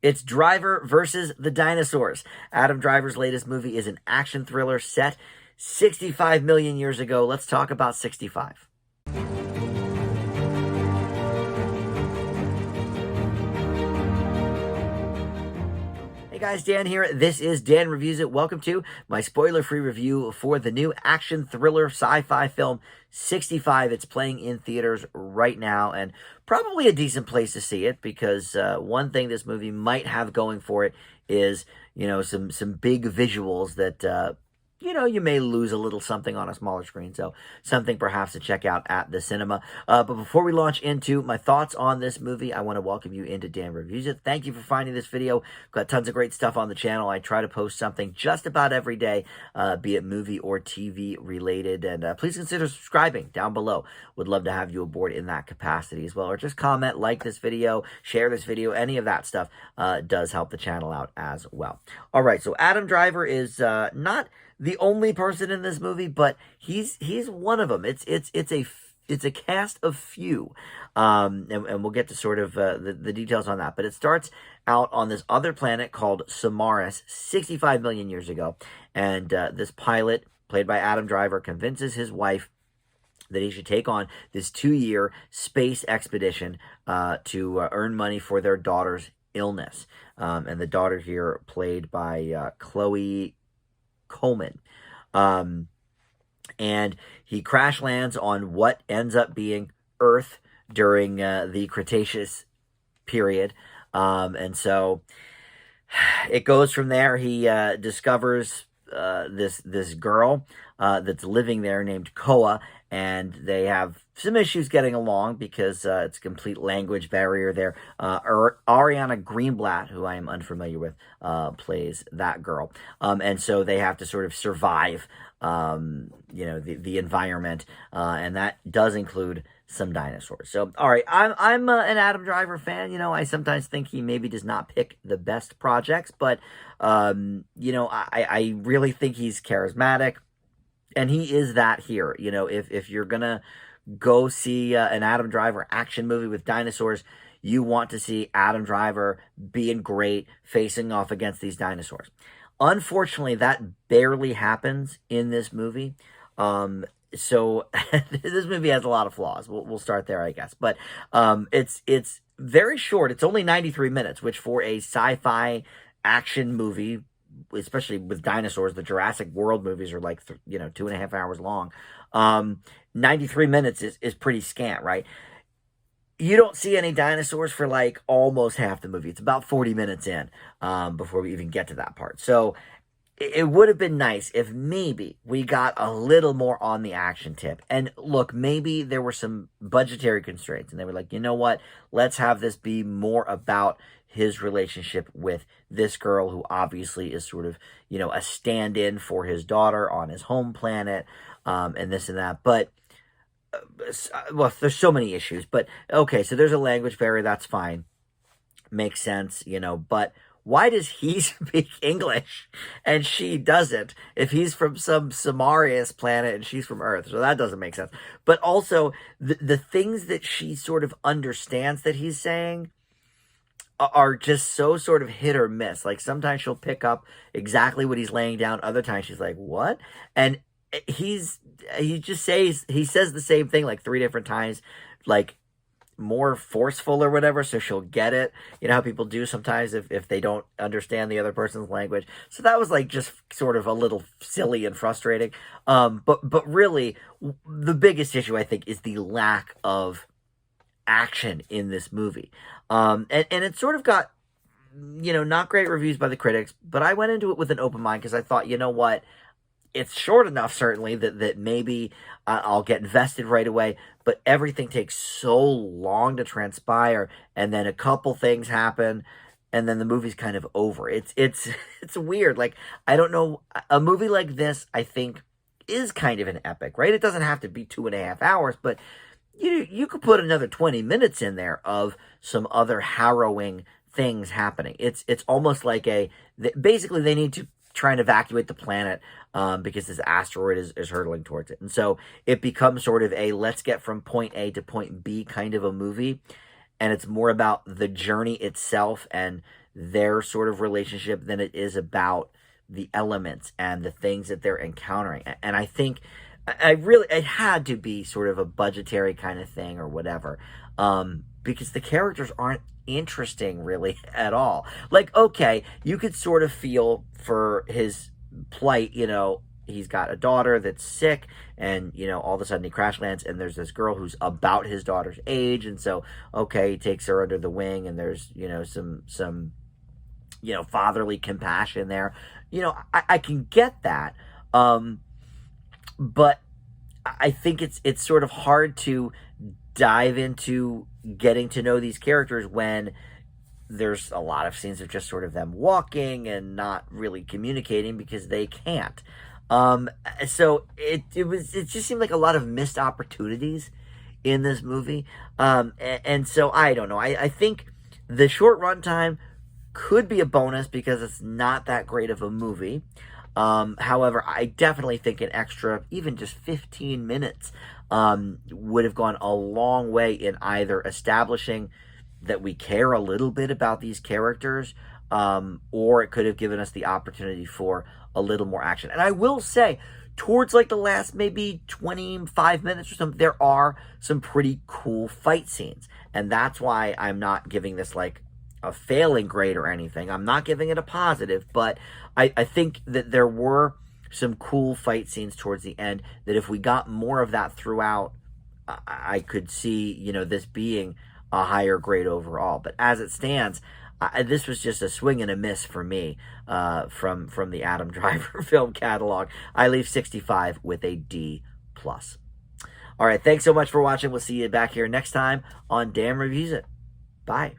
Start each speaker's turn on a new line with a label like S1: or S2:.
S1: It's Driver versus the Dinosaurs. Adam Driver's latest movie is an action thriller set 65 million years ago. Let's talk about 65. Hey guys, Dan here. This is Dan Reviews It. Welcome to my spoiler-free review for the new action thriller sci-fi film 65. It's playing in theaters right now, and probably a decent place to see it because one thing this movie might have going for it is, some big visuals that you may lose a little something on a smaller screen. So something perhaps to check out at the cinema. But before we launch into my thoughts on this movie, I want to welcome you into Dan Reviews It. Thank you for finding this video. I've got tons of great stuff on the channel. I try to post something just about every day, be it movie or TV related. And please consider subscribing down below. Would love to have you aboard in that capacity as well. Or just comment, like this video, share this video. Any of that stuff does help the channel out as well. All right, so Adam Driver is not the only person in this movie, but he's one of them. It's a cast of few, and we'll get to sort of the details on that. But it starts out on this other planet called Samaris 65 million years ago, and this pilot, played by Adam Driver, convinces his wife that he should take on this 2-year space expedition to earn money for their daughter's illness. And the daughter here, played by Chloe Coleman. And he crash lands on what ends up being Earth during the Cretaceous period. And so it goes from there. He discovers this girl that's living there named Koa, and they have some issues getting along because it's a complete language barrier there. Ariana Greenblatt, who I am unfamiliar with, plays that girl. And so they have to sort of survive, the environment, and that does include some dinosaurs. So, all right, I'm an Adam Driver fan. I sometimes think he maybe does not pick the best projects, but, I really think he's charismatic. And he is that here. If you're going to go see an Adam Driver action movie with dinosaurs, you want to see Adam Driver being great, facing off against these dinosaurs. Unfortunately, that barely happens in this movie. So this movie has a lot of flaws. We'll start there, I guess. But it's very short. It's only 93 minutes, which for a sci-fi action movie, especially with dinosaurs, the Jurassic World movies are like 2.5 hours long. 93 minutes is pretty scant, right? You don't see any dinosaurs for like almost half the movie. It's about 40 minutes in before we even get to that part. So it would have been nice if maybe we got a little more on the action tip. And look, maybe there were some budgetary constraints and they were like, you know what? Let's have this be more about his relationship with this girl who obviously is sort of, a stand-in for his daughter on his home planet, and this and that. But, well, there's so many issues. But, okay, so there's a language barrier. That's fine. Makes sense, but why does he speak English and she doesn't if he's from some Samarius planet and she's from Earth? So that doesn't make sense. But also, the things that she sort of understands that he's saying are just so sort of hit or miss. Like sometimes she'll pick up exactly what he's laying down. Other times she's like, what? And he says the same thing like 3 different times, like more forceful or whatever. So she'll get it. You know how people do sometimes if they don't understand the other person's language. So that was like just sort of a little silly and frustrating. But really the biggest issue I think is the lack of action in this movie. And it sort of got, not great reviews by the critics, but I went into it with an open mind because I thought, you know what, it's short enough, certainly, that maybe I'll get invested right away, but everything takes so long to transpire, and then a couple things happen, and then the movie's kind of over. It's weird. Like, I don't know, a movie like this, I think, is kind of an epic, right? It doesn't have to be 2.5 hours, but you could put another 20 minutes in there of some other harrowing things happening. It's almost like basically they need to try and evacuate the planet because this asteroid is hurtling towards it. And so it becomes sort of a let's get from point A to point B kind of a movie. And it's more about the journey itself and their sort of relationship than it is about the elements and the things that they're encountering. And I think it had to be sort of a budgetary kind of thing or whatever, because the characters aren't interesting really at all. Like, okay, you could sort of feel for his plight, he's got a daughter that's sick, and all of a sudden he crash lands, and there's this girl who's about his daughter's age, and so okay, he takes her under the wing, and there's some fatherly compassion there. I can get that, but I think it's sort of hard to dive into getting to know these characters when there's a lot of scenes of just sort of them walking and not really communicating because they can't. So it just seemed like a lot of missed opportunities in this movie. And so I don't know. I think the short runtime could be a bonus because it's not that great of a movie. However, I definitely think an extra, even just 15 minutes, would have gone a long way in either establishing that we care a little bit about these characters, or it could have given us the opportunity for a little more action. And I will say, towards like the last maybe 25 minutes or something, there are some pretty cool fight scenes. And that's why I'm not giving this like a failing grade or anything. I'm not giving it a positive, but I think that there were some cool fight scenes towards the end that if we got more of that throughout, I could see, this being a higher grade overall. But as it stands, this was just a swing and a miss for me from the Adam Driver film catalog. I leave 65 with a D+. All right, thanks so much for watching. We'll see you back here next time on Dan Reviews It. Bye.